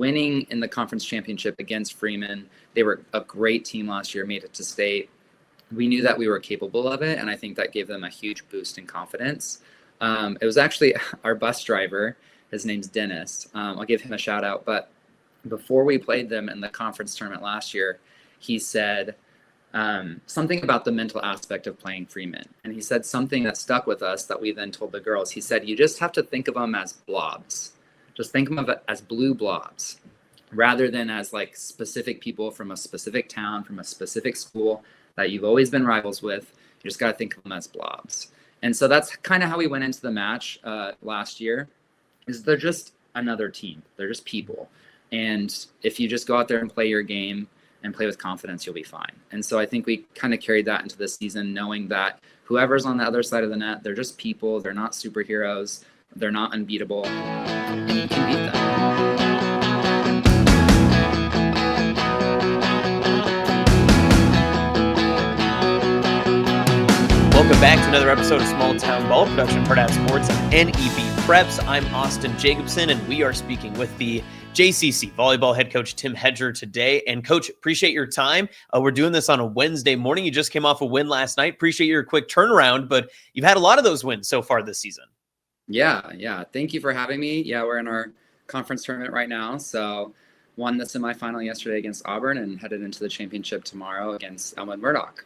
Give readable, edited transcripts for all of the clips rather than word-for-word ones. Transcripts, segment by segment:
winning in the conference championship against Freeman, they were a great team last year, made it to state. We knew that we were capable of it, and I think that gave them a huge boost in confidence. It was actually our bus driver. His name's Dennis. I'll give him a shout out. But before we played them in the conference tournament last year, he said something about the mental aspect of playing Freeman. And he said something that stuck with us that we then told the girls. He said, you just have to think of them as blobs. Just think of it as blue blobs rather than as like specific people from a specific town, from a specific school that you've always been rivals with. You just got to think of them as blobs. And so that's kind of how we went into the match last year, is they're just another team. They're just people. And if you just go out there and play your game and play with confidence, you'll be fine. And so I think we kind of carried that into this season, knowing that whoever's on the other side of the net, they're just people. They're not superheroes. They're not unbeatable. And you can beat them. Welcome back to another episode of Small Town Ball, production of Hurrdat Sports and NEB Preps. I'm Austin Jacobsen, and we are speaking with the JCC volleyball head coach Tim Hedger today. And coach, appreciate your time. We're doing this on a Wednesday morning. You just came off a win last night. Appreciate your quick turnaround, but you've had a lot of those wins so far this season. Yeah. Thank you for having me. Yeah, we're in our conference tournament right now. So won the semifinal yesterday against Auburn and headed into the championship tomorrow against Elmwood Murdoch.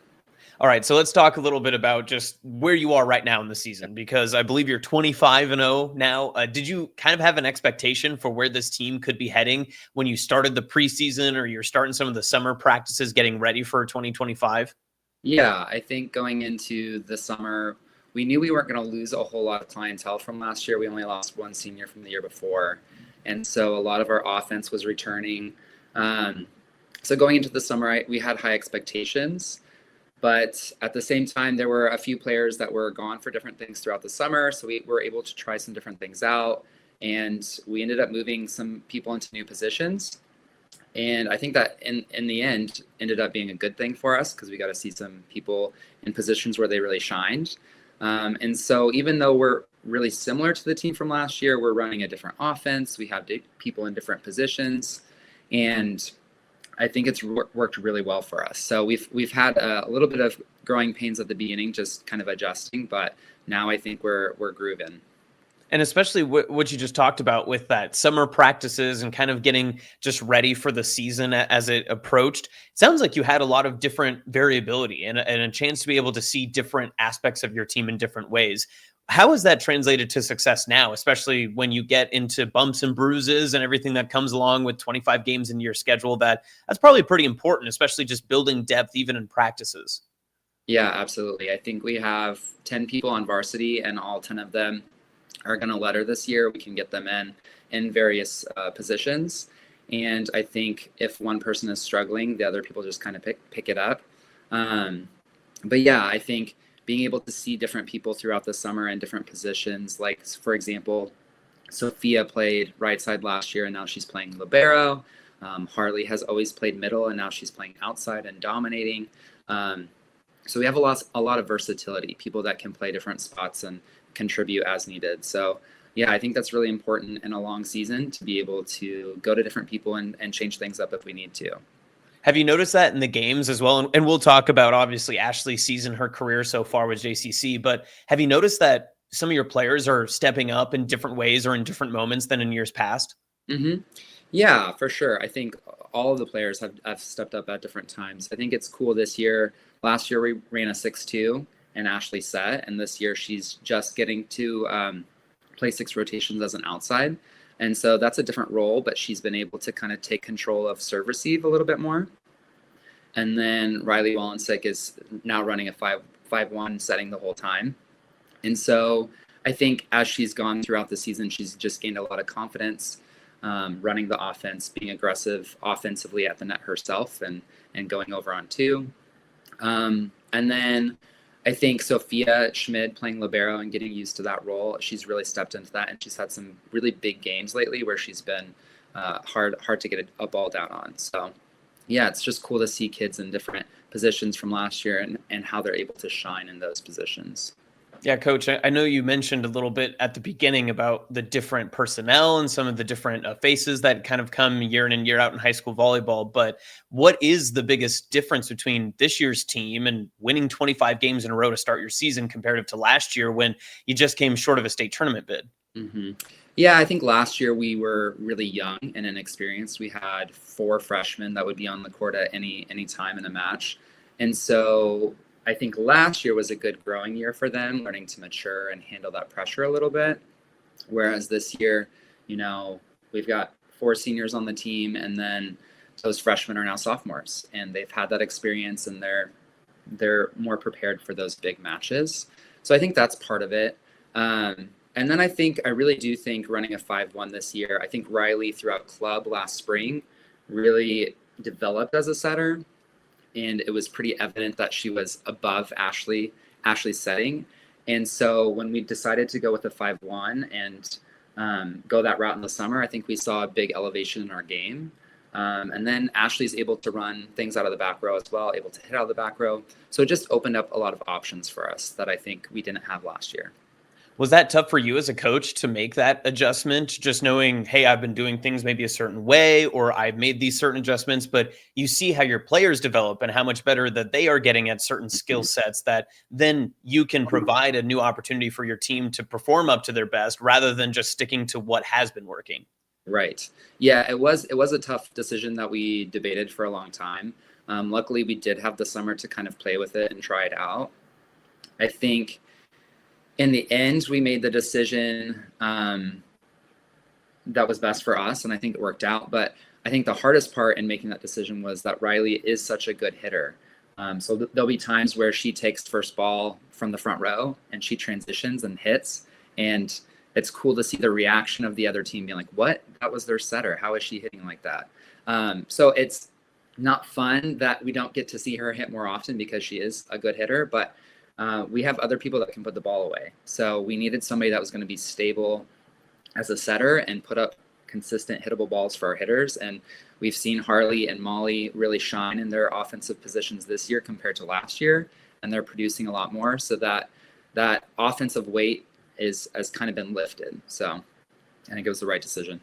All right, so let's talk a little bit about just where you are right now in the season, because I believe you're 25-0 now. Did you kind of have an expectation for where this team could be heading when you started the preseason, or you're starting some of the summer practices getting ready for 2025? Yeah, I think going into the summer, we knew we weren't going to lose a whole lot of clientele from last year. We only lost one senior from the year before. And so a lot of our offense was returning. So going into the summer, we had high expectations. But at the same time, there were a few players that were gone for different things throughout the summer. So we were able to try some different things out. And we ended up moving some people into new positions. And I think that in the end ended up being a good thing for us, because we got to see some people in positions where they really shined. And so even though we're really similar to the team from last year, we're running a different offense. We have people in different positions. And I think it's worked really well for us. So we've had a little bit of growing pains at the beginning, just kind of adjusting, but now I think we're grooving. And especially what you just talked about with that summer practices and kind of getting just ready for the season as it approached. It sounds like you had a lot of different variability and a chance to be able to see different aspects of your team in different ways. How has that translated to success now, especially when you get into bumps and bruises and everything that comes along with 25 games into your schedule? That's probably pretty important, especially just building depth even in practices. Yeah, absolutely. I think we have 10 people on varsity, and all 10 of them are going to letter this year. We can get them in various positions. And I think if one person is struggling, the other people just kind of pick it up. But yeah, I think being able to see different people throughout the summer in different positions, like, for example, Sophia played right side last year, and now she's playing libero. Harley has always played middle, and now she's playing outside and dominating. So we have a lot of versatility, people that can play different spots and contribute as needed. So yeah, I think that's really important in a long season, to be able to go to different people and change things up if we need to. Have you noticed that in the games as well? And we'll talk about, obviously, Ashley's season, her career so far with JCC, but have you noticed that some of your players are stepping up in different ways or in different moments than in years past? Mm-hmm. Yeah, for sure. I think all of the players have stepped up at different times. I think it's cool this year. Last year, we ran a 6-2 and Ashley set, and this year she's just getting to play 6 rotations as an outside. And so that's a different role, but she's been able to kind of take control of serve receive a little bit more. And then Riley Wallensick is now running a 5-1 setting the whole time. And so I think as she's gone throughout the season, she's just gained a lot of confidence, running the offense, being aggressive offensively at the net herself, and going over on 2. And then I think Sophia Schmid playing libero and getting used to that role, she's really stepped into that, and she's had some really big games lately where she's been hard to get a ball down on. So yeah, it's just cool to see kids in different positions from last year and how they're able to shine in those positions. Yeah, Coach, I know you mentioned a little bit at the beginning about the different personnel and some of the different faces that kind of come year in and year out in high school volleyball. But what is the biggest difference between this year's team and winning 25 games in a row to start your season comparative to last year when you just came short of a state tournament bid? hmm Yeah, I think last year we were really young and inexperienced. We had 4 freshmen that would be on the court at any time in a match, and so I think last year was a good growing year for them, learning to mature and handle that pressure a little bit. Whereas this year, you know, we've got 4 seniors on the team, and then those freshmen are now sophomores, and they've had that experience, and they're more prepared for those big matches. So I think that's part of it. And then I really do think running a 5-1 this year, I think Riley throughout club last spring really developed as a setter. And it was pretty evident that she was above Ashley's setting. And so when we decided to go with a 5-1 and go that route in the summer, I think we saw a big elevation in our game. And then Ashley's able to run things out of the back row as well, able to hit out of the back row. So it just opened up a lot of options for us that I think we didn't have last year. Was that tough for you as a coach to make that adjustment? Just knowing, hey, I've been doing things maybe a certain way, or I've made these certain adjustments, but you see how your players develop and how much better that they are getting at certain skill sets that then you can provide a new opportunity for your team to perform up to their best rather than just sticking to what has been working. Right. Yeah, it was a tough decision that we debated for a long time. Luckily, we did have the summer to kind of play with it and try it out. I think in the end, we made the decision that was best for us, and I think it worked out. But I think the hardest part in making that decision was that Riley is such a good hitter. So there'll be times where she takes first ball from the front row and she transitions and hits, and it's cool to see the reaction of the other team being like, "What? That was their setter. How is she hitting like that?" So it's not fun that we don't get to see her hit more often because she is a good hitter, but we have other people that can put the ball away. So we needed somebody that was going to be stable as a setter and put up consistent hittable balls for our hitters. And we've seen Harley and Molly really shine in their offensive positions this year compared to last year, and they're producing a lot more. So that offensive weight has kind of been lifted. So I think it was the right decision.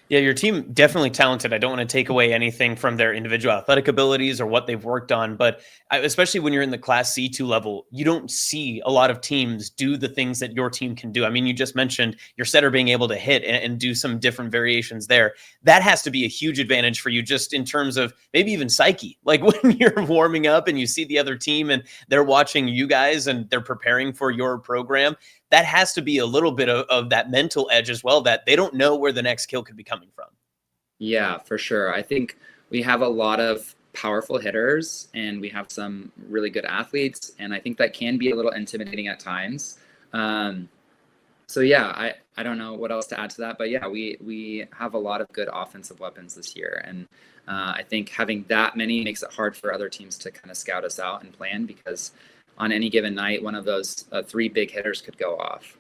Yeah, your team definitely talented. I don't want to take away anything from their individual athletic abilities or what they've worked on, but especially when you're in the Class C2 level, you don't see a lot of teams do the things that your team can do. I mean, you just mentioned your setter being able to hit and do some different variations there. That has to be a huge advantage for you just in terms of maybe even psyche. Like when you're warming up and you see the other team and they're watching you guys and they're preparing for your program, that has to be a little bit of that mental edge as well, that they don't know where the next kill could be coming from. Yeah, for sure. I think we have a lot of powerful hitters and we have some really good athletes, and I think that can be a little intimidating at times. So yeah, I don't know what else to add to that, but yeah, we have a lot of good offensive weapons this year, and I think having that many makes it hard for other teams to kind of scout us out and plan, because on any given night, one of those 3 big hitters could go off.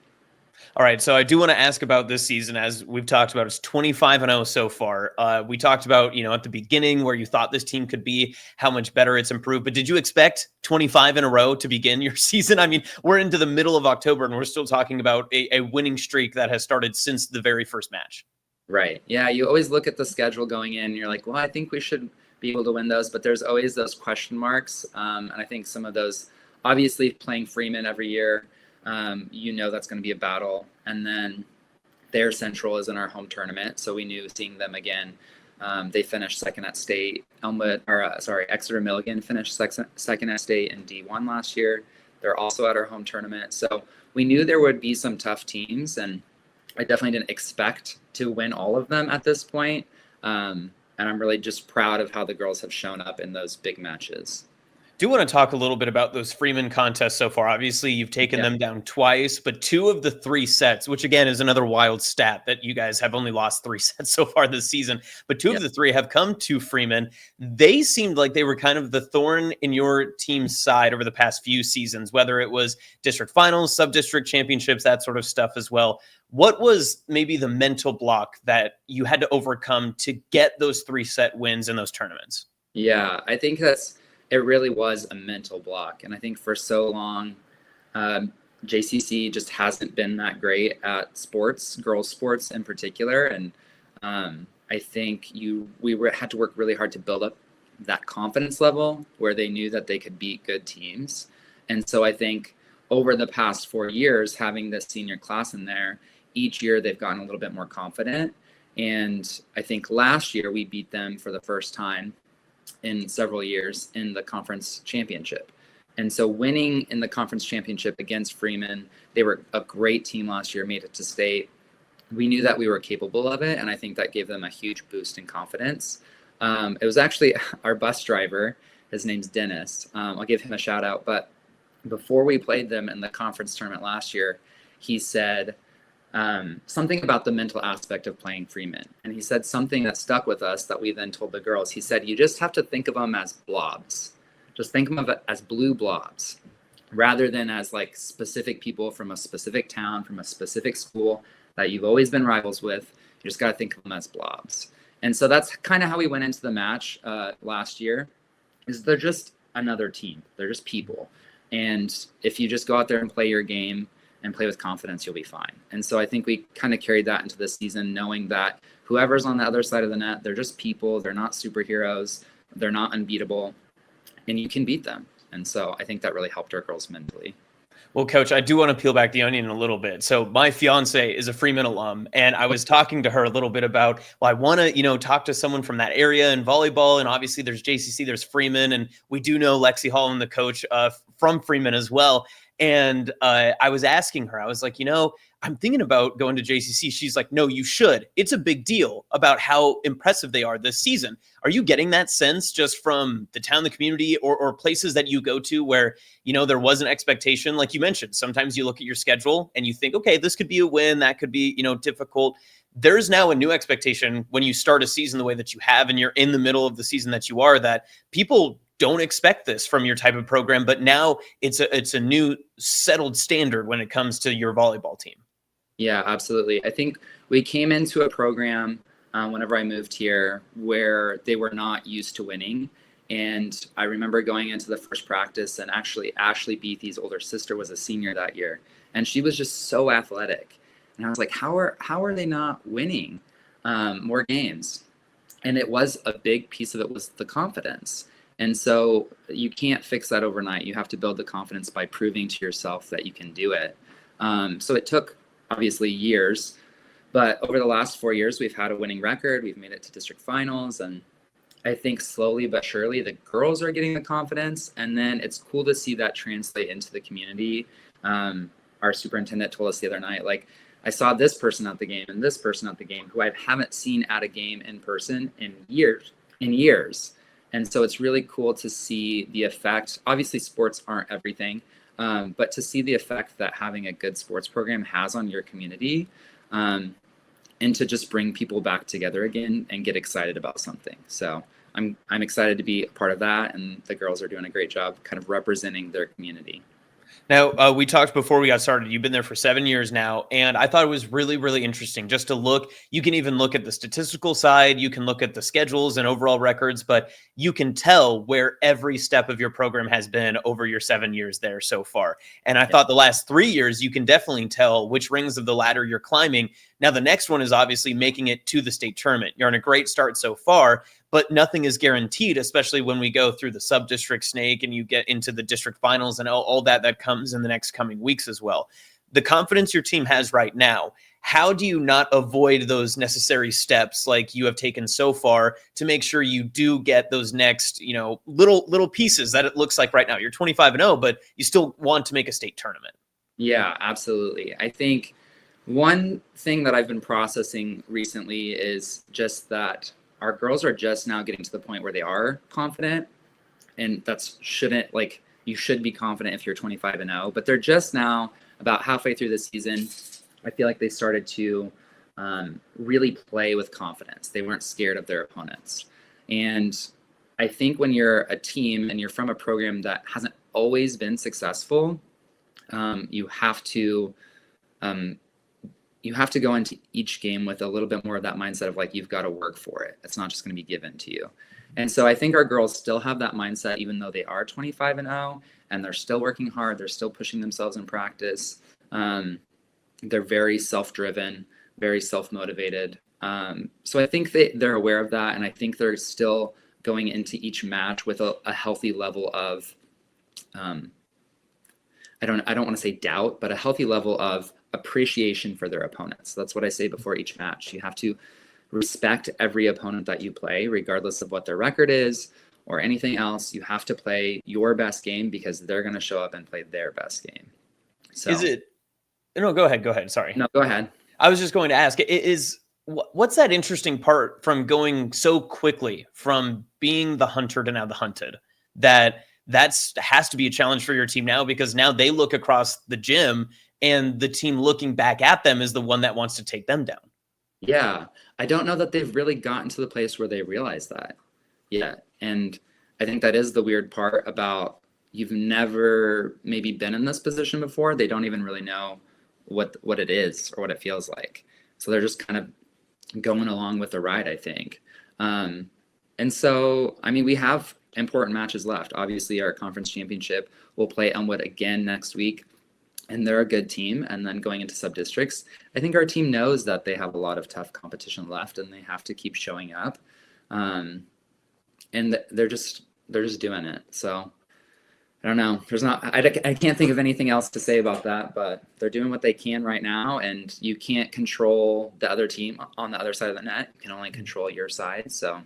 All right, so I do want to ask about this season. As we've talked about, it's 25-0 so far. We talked about, at the beginning where you thought this team could be, how much better it's improved. But did you expect 25 in a row to begin your season? I mean, we're into the middle of October and we're still talking about a winning streak that has started since the very first match. Right. Yeah, you always look at the schedule going in and you're like, well, I think we should be able to win those, but there's always those question marks. And I think some of those, obviously playing Freeman every year, that's going to be a battle. And then their Central is in our home tournament, so we knew seeing them again. They finished second at state. Exeter Milligan finished second at state in D1 last year. They're also at our home tournament. So we knew there would be some tough teams, and I definitely didn't expect to win all of them at this point. And I'm really just proud of how the girls have shown up in those big matches. Do want to talk a little bit about those Freeman contests so far. Obviously, you've taken them down twice, but 2 of the 3 sets, which again is another wild stat that you guys have only lost 3 sets so far this season, but 2 of the 3 have come to Freeman. They seemed like they were kind of the thorn in your team's side over the past few seasons, whether it was district finals, sub-district championships, that sort of stuff as well. What was maybe the mental block that you had to overcome to get those 3-set wins in those tournaments? Yeah, I think it really was a mental block. And I think for so long, JCC just hasn't been that great at sports, girls sports in particular. And I think had to work really hard to build up that confidence level where they knew that they could beat good teams. And so I think over the past 4 years, having this senior class in there, each year they've gotten a little bit more confident. And I think last year we beat them for the first time in several years in the conference championship. And so winning in the conference championship against Freeman, they were a great team last year, made it to state. We knew that we were capable of it, and I think that gave them a huge boost in confidence. It was actually our bus driver. His name's Dennis. I'll give him a shout out. But before we played them in the conference tournament last year, he said something about the mental aspect of playing Freeman. And he said something that stuck with us that we then told the girls. He said, you just have to think of them as blobs. Just think of them as blue blobs rather than as like specific people from a specific town, from a specific school that you've always been rivals with. You just got to think of them as blobs. And so that's kind of how we went into the match last year, is they're just another team. They're just people. And if you just go out there and play your game and play with confidence, you'll be fine. And so I think we kind of carried that into this season, knowing that whoever's on the other side of the net, they're just people. They're not superheroes. They're not unbeatable. And you can beat them. And so I think that really helped our girls mentally. Well, Coach, I do want to peel back the onion a little bit. So my fiance is a Freeman alum, and I was talking to her a little bit about, well, I want to, talk to someone from that area in volleyball. And obviously there's JCC, there's Freeman, and we do know Lexi Holland, the coach from Freeman as well. And I was asking her, I was like, I'm thinking about going to JCC. She's like, no, you should. It's a big deal about how impressive they are this season. Are you getting that sense just from the town, the community, or places that you go to where, there was an expectation? Like you mentioned, sometimes you look at your schedule and you think, okay, this could be a win. That could be, difficult. There's now a new expectation when you start a season the way that you have, and you're in the middle of the season that you are, that people don't expect this from your type of program, but now it's a new settled standard when it comes to your volleyball team. Yeah, absolutely. I think we came into a program whenever I moved here where they were not used to winning. And I remember going into the first practice, and actually Ashley Beathy's older sister was a senior that year. And she was just so athletic. And I was like, how are they not winning more games? And it was a big piece of it was the confidence. And so you can't fix that overnight. You have to build the confidence by proving to yourself that you can do it. So it took obviously years, but over the last 4 years, we've had a winning record. We've made it to district finals. And I think slowly but surely the girls are getting the confidence. And then it's cool to see that translate into the community. Our superintendent told us the other night, like, I saw this person at the game and this person at the game who I haven't seen at a game in person in years. And so it's really cool to see the effect. Obviously, sports aren't everything, but to see the effect that having a good sports program has on your community, and to just bring people back together again and get excited about something. So I'm excited to be a part of that, and the girls are doing a great job kind of representing their community. Now, we talked before we got started. You've been there for 7 years now, and I thought it was really, really interesting just to look. You can even look at the statistical side. You can look at the schedules and overall records, but you can tell where every step of your program has been over your 7 years there so far. And I thought the last 3 years, you can definitely tell which rings of the ladder you're climbing. Now, the next one is obviously making it to the state tournament. You're on a great start so far, but nothing is guaranteed, especially when we go through the sub-district snake and you get into the district finals and all that comes in the next coming weeks as well. The confidence your team has right now, how do you not avoid those necessary steps like you have taken so far to make sure you do get those next, little pieces that it looks like right now? You're 25-0, but you still want to make a state tournament. Yeah, absolutely. I think one thing that I've been processing recently is just that our girls are just now getting to the point where they are confident, and you should be confident if you're 25-0, but they're just now about halfway through the season. I feel like they started to really play with confidence. They weren't scared of their opponents. And I think when you're a team and you're from a program that hasn't always been successful, you have to you have to go into each game with a little bit more of that mindset of like, you've got to work for it. It's not just going to be given to you. And so I think our girls still have that mindset, even though they are 25-0 and they're still working hard. They're still pushing themselves in practice. They're very self-driven, very self-motivated. So I think they're aware of that. And I think they're still going into each match with a healthy level of, I don't want to say doubt, but a healthy level of appreciation for their opponents. That's what I say before each match. You have to respect every opponent that you play, regardless of what their record is or anything else. You have to play your best game because they're going to show up and play their best game. So is it? No, go ahead. Sorry. No, go ahead. I was just going to ask, what's that interesting part from going so quickly from being the hunter to now the hunted? That's has to be a challenge for your team now, because now they look across the gym and the team looking back at them is the one that wants to take them down. Yeah. I don't know that they've really gotten to the place where they realize that yet. And I think that is the weird part about, you've never maybe been in this position before. They don't even really know what it is or what it feels like. So they're just kind of going along with the ride, I think. And so, I mean, we have important matches left. Obviously, our conference championship, we'll play Elmwood again next week, and they're a good team. And then going into sub-districts, I think our team knows that they have a lot of tough competition left and they have to keep showing up. And they're just doing it. So I don't know. I can't think of anything else to say about that, but they're doing what they can right now, and you can't control the other team on the other side of the net. You can only control your side. So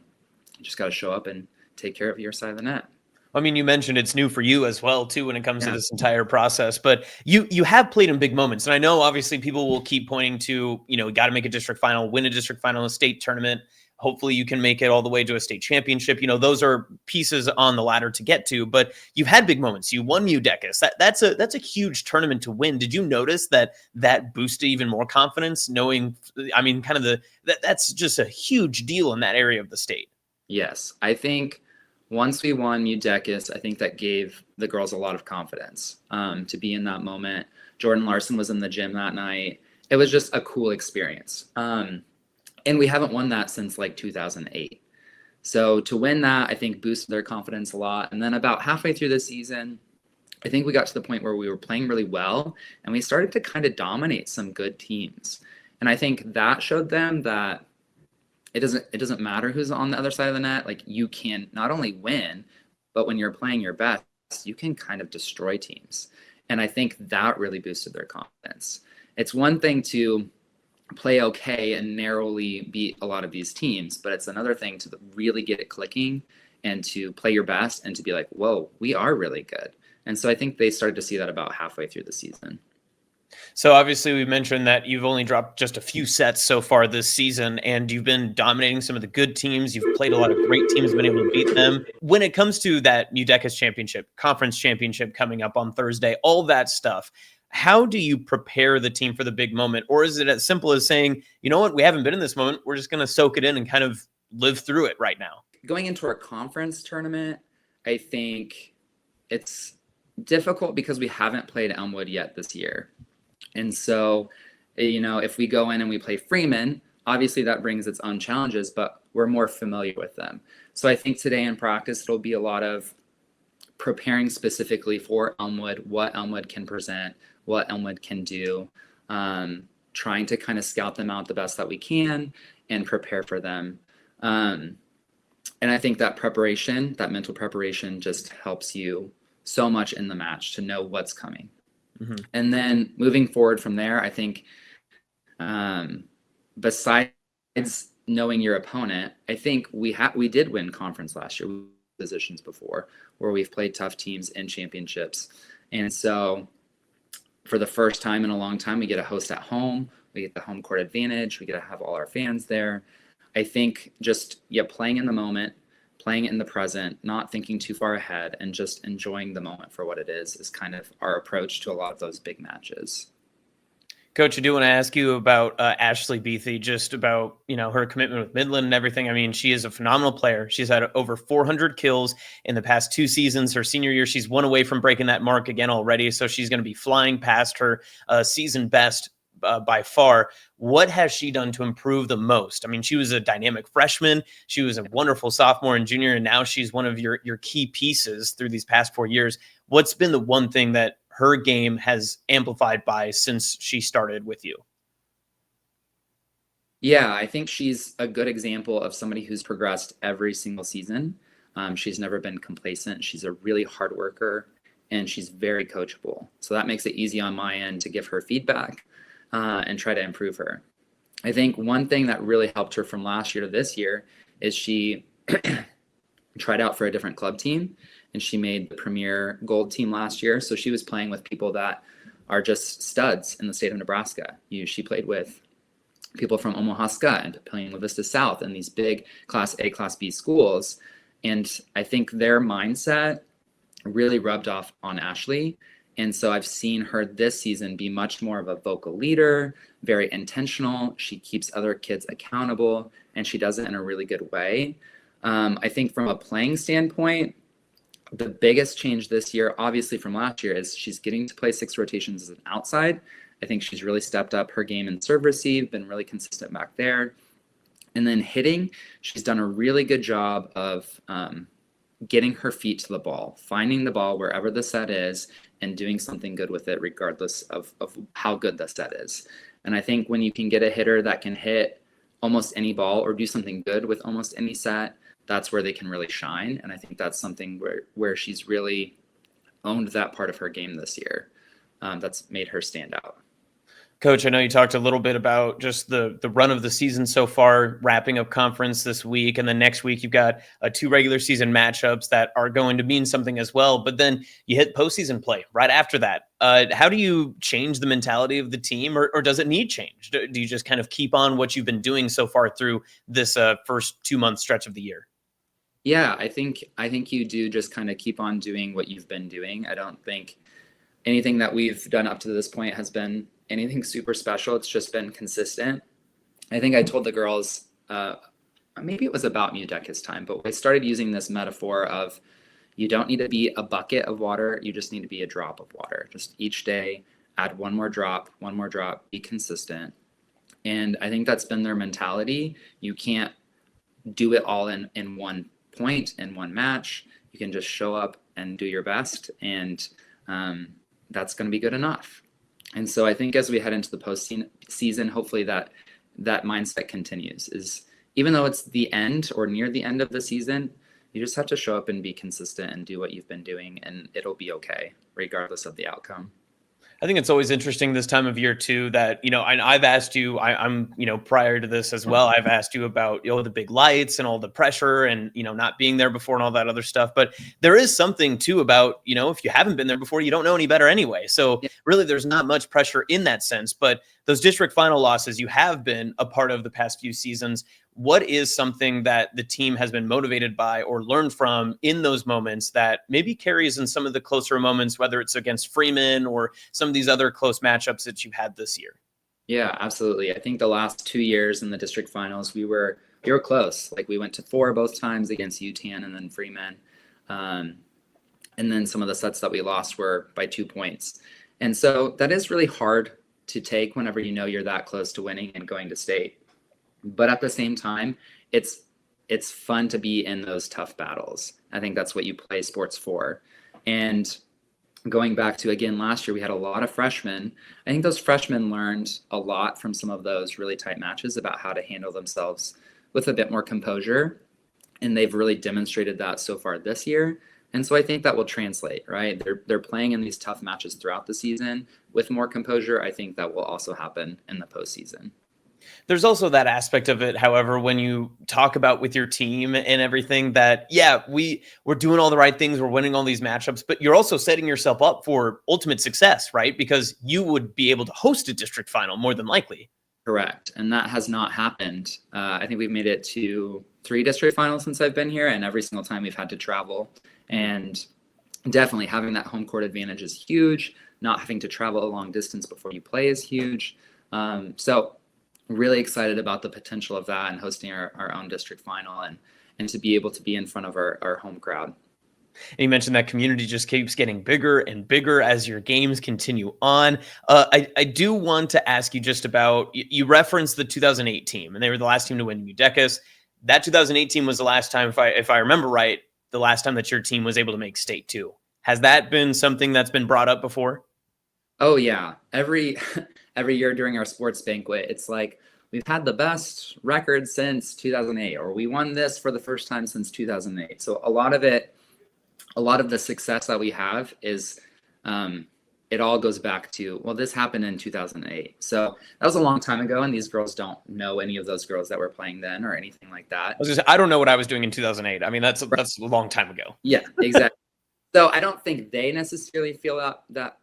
you just got to show up and take care of your side of the net. I mean, you mentioned it's new for you as well, too, when it comes to this entire process, but you have played in big moments. And I know obviously people will keep pointing to, got to make a district final, win a district final, a state tournament. Hopefully you can make it all the way to a state championship. Those are pieces on the ladder to get to, but you've had big moments. You won UNBEATEN. That's a huge tournament to win. Did you notice that boosted even more confidence, knowing, that's just a huge deal in that area of the state? Yes. I think once we won UNBEATEN, I think that gave the girls a lot of confidence to be in that moment. Jordan Larson was in the gym that night. It was just a cool experience. And we haven't won that since like 2008. So to win that, I think boosted their confidence a lot. And then about halfway through the season, I think we got to the point where we were playing really well and we started to kind of dominate some good teams. And I think that showed them that it doesn't matter who's on the other side of the net. Like, you can not only win, but when you're playing your best, you can kind of destroy teams. And I think that really boosted their confidence. It's one thing to play okay and narrowly beat a lot of these teams, but it's another thing to really get it clicking and to play your best and to be like, whoa, we are really good. And so I think they started to see that about halfway through the season. So obviously we mentioned that you've only dropped just a few sets so far this season, and you've been dominating some of the good teams. You've played a lot of great teams, been able to beat them. When it comes to that UNBEATEN championship, conference championship coming up on Thursday, all that stuff, how do you prepare the team for the big moment? Or is it as simple as saying, you know what, we haven't been in this moment, we're just going to soak it in and kind of live through it right now? Going into our conference tournament, I think it's difficult because we haven't played Elmwood yet this year. And so, if we go in and we play Freeman, obviously that brings its own challenges, but we're more familiar with them. So I think today in practice, it'll be a lot of preparing specifically for Elmwood, what Elmwood can present, what Elmwood can do, trying to kind of scout them out the best that we can and prepare for them. And I think that preparation, that mental preparation, just helps you so much in the match to know what's coming. Mm-hmm. And then moving forward from there, I think besides knowing your opponent, I think we did win conference last year, positions before, where we've played tough teams in championships. And so for the first time in a long time, we get a host at home, we get the home court advantage, we get to have all our fans there. I think just playing in the moment, playing in the present, not thinking too far ahead, and just enjoying the moment for what it is kind of our approach to a lot of those big matches. Coach, I do want to ask you about Ashley Beathy, just about, her commitment with Midland and everything. I mean, she is a phenomenal player. She's had over 400 kills in the past 2 seasons. Her senior year, she's one away from breaking that mark again already. So she's going to be flying past her season best by far. What has she done to improve the most? I mean, she was a dynamic freshman. She was a wonderful sophomore and junior, and now she's one of your key pieces through these past 4 years. What's been the one thing that her game has amplified by since she started with you? Yeah, I think she's a good example of somebody who's progressed every single season. She's never been complacent. She's a really hard worker, and she's very coachable. So that makes it easy on my end to give her feedback and try to improve her. I think one thing that really helped her from last year to this year is she tried out for a different club team, and she made the premier gold team last year. So she was playing with people that are just studs in the state of Nebraska. She played with people from Omaha Skutt and playing with Vista South and these big Class A, Class B schools. And I think their mindset really rubbed off on Ashley. And so I've seen her this season be much more of a vocal leader, very intentional. She keeps other kids accountable, and she does it in a really good way. I think from a playing standpoint, the biggest change this year, obviously from last year, is she's getting to play 6 rotations as an outside. I think she's really stepped up her game in serve receive, been really consistent back there. And then hitting, she's done a really good job of getting her feet to the ball, finding the ball wherever the set is, and doing something good with it, regardless of how good the set is. And I think when you can get a hitter that can hit almost any ball or do something good with almost any set, that's where they can really shine. And I think that's something where she's really owned that part of her game this year. That's made her stand out. Coach, I know you talked a little bit about just the run of the season so far, wrapping up conference this week. And then next week, you've got 2 regular season matchups that are going to mean something as well. But then you hit postseason play right after that. How do you change the mentality of the team, or does it need change? Do you just kind of keep on what you've been doing so far through this first 2-month stretch of the year? Yeah, I think you do just kind of keep on doing what you've been doing. I don't think anything that we've done up to this point has been anything super special. It's just been consistent. I think I told the girls, maybe it was about Mudecas time, but I started using this metaphor of you don't need to be a bucket of water. You just need to be a drop of water. Just each day, add one more drop, be consistent. And I think that's been their mentality. You can't do it all in one point, in one match. You can just show up and do your best. And that's going to be good enough. And so I think as we head into the postseason, hopefully that mindset continues. Is even though it's the end or near the end of the season, you just have to show up and be consistent and do what you've been doing, and it'll be okay, regardless of the outcome. I think it's always interesting this time of year too, that, I've asked you, I'm, prior to this as well, I've asked you about, the big lights and all the pressure and, not being there before and all that other stuff. But there is something too about, if you haven't been there before, you don't know any better anyway. So really there's not much pressure in that sense, but those district final losses, you have been a part of the past few seasons. What is something that the team has been motivated by or learned from in those moments that maybe carries in some of the closer moments, whether it's against Freeman or some of these other close matchups that you've had this year? Yeah, absolutely. I think the last 2 years in the district finals, we were close. Like we went to 4 both times against UTAN and then Freeman. And then some of the sets that we lost were by 2 points. And so that is really hard to take whenever you know you're that close to winning and going to state. But at the same time, it's fun to be in those tough battles. I think that's what you play sports for. And going back to, again, last year, we had a lot of freshmen. I think those freshmen learned a lot from some of those really tight matches about how to handle themselves with a bit more composure. And they've really demonstrated that so far this year. And so I think that will translate, right? They're playing in these tough matches throughout the season with more composure. I think that will also happen in the postseason. There's also that aspect of it, however, when you talk about with your team and everything that, we're doing all the right things, we're winning all these matchups, but you're also setting yourself up for ultimate success, right? Because you would be able to host a district final more than likely. Correct. And that has not happened. I think we've made it to 3 district finals since I've been here, and every single time we've had to travel. And definitely having that home court advantage is huge. Not having to travel a long distance before you play is huge. So really excited about the potential of that and hosting our own district final and to be able to be in front of our home crowd. And you mentioned that community just keeps getting bigger and bigger as your games continue on. I do want to ask you just about, you referenced the 2008 team, and they were the last team to win UDECAS. That 2018 was the last time, if I remember right, the last time that your team was able to make state too. Has that been something that's been brought up before? Oh yeah, every year during our sports banquet, it's like we've had the best record since 2008, or we won this for the first time since 2008. So a lot of the success that we have is it all goes back to, well, this happened in 2008. So that was a long time ago, and these girls don't know any of those girls that were playing then or anything like that. I don't know what I was doing in 2008. I mean, that's a long time ago. Yeah, exactly. So I don't think they necessarily feel that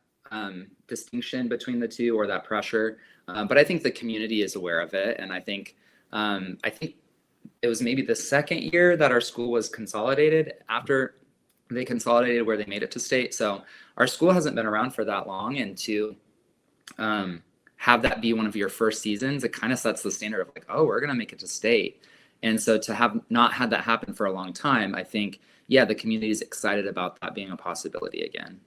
distinction between the two or that pressure, but I think the community is aware of it, and I think it was maybe the second year that our school was consolidated after they consolidated where they made it to state. So our school hasn't been around for that long, and to have that be one of your first seasons, it kind of sets the standard of like, oh, we're going to make it to state. And so to have not had that happen for a long time, I think, yeah, the community is excited about that being a possibility again.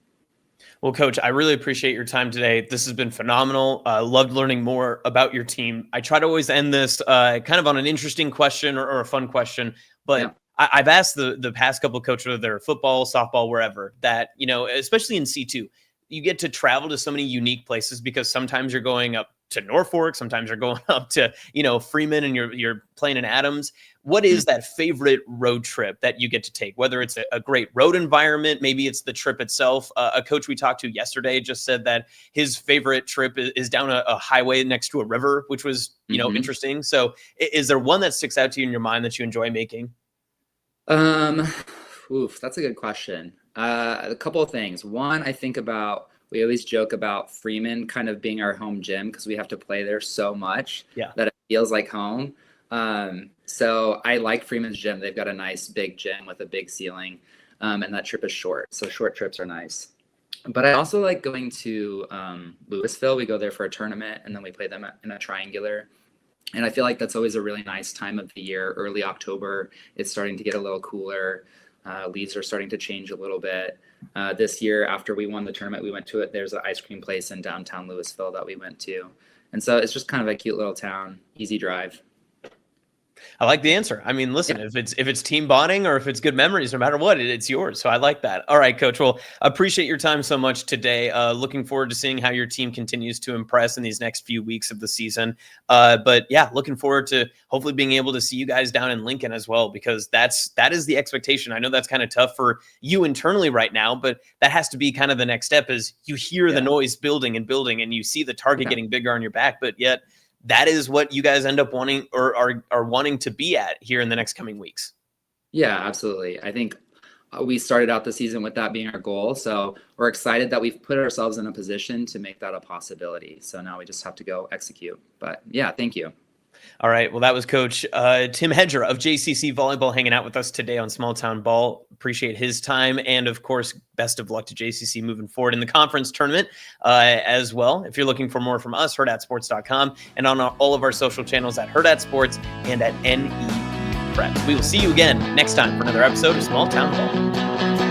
Well, Coach, I really appreciate your time today. This has been phenomenal. Loved learning more about your team. I try to always end this kind of on an interesting question or a fun question, but yeah. I've asked the past couple of coaches, whether they're football, softball, wherever, that, especially in C2, you get to travel to so many unique places because sometimes you're going up to Norfolk, sometimes you're going up to, Freeman, and you're playing in Adams. What is that favorite road trip that you get to take? Whether it's a great road environment, maybe it's the trip itself. A coach we talked to yesterday just said that his favorite trip is down a highway next to a river, which was, interesting. So is there one that sticks out to you in your mind that you enjoy making? That's a good question. A couple of things. One, I think about, we always joke about Freeman kind of being our home gym because we have to play there so much that it feels like home. So I like Freeman's gym. They've got a nice big gym with a big ceiling, and that trip is short. So short trips are nice. But I also like going to Louisville. We go there for a tournament, and then we play them in a triangular. And I feel like that's always a really nice time of the year. Early October, it's starting to get a little cooler. Leaves are starting to change a little bit. This year, after we won the tournament, we went to it. There's an ice cream place in downtown Louisville that we went to. And so it's just kind of a cute little town, easy drive. I like the answer. I mean, listen, if it's team bonding or if it's good memories, no matter what, it's yours. So I like that. All right, Coach. Well, appreciate your time so much today. Looking forward to seeing how your team continues to impress in these next few weeks of the season. But yeah, looking forward to hopefully being able to see you guys down in Lincoln as well, because that is the expectation. I know that's kind of tough for you internally right now, but that has to be kind of the next step. Is you hear the noise building and you see the target getting bigger on your back, but yet that is what you guys end up wanting or are wanting to be at here in the next coming weeks. Yeah, absolutely. I think we started out the season with that being our goal. So we're excited that we've put ourselves in a position to make that a possibility. So now we just have to go execute. But yeah, thank you. All right. Well, that was Coach Tim Hedger of JCC Volleyball hanging out with us today on Small Town Ball. Appreciate his time. And of course, best of luck to JCC moving forward in the conference tournament as well. If you're looking for more from us, hurrdatsports.com, and on all of our social channels at Hurrdat Sports and at NEP Preps. We will see you again next time for another episode of Small Town Ball.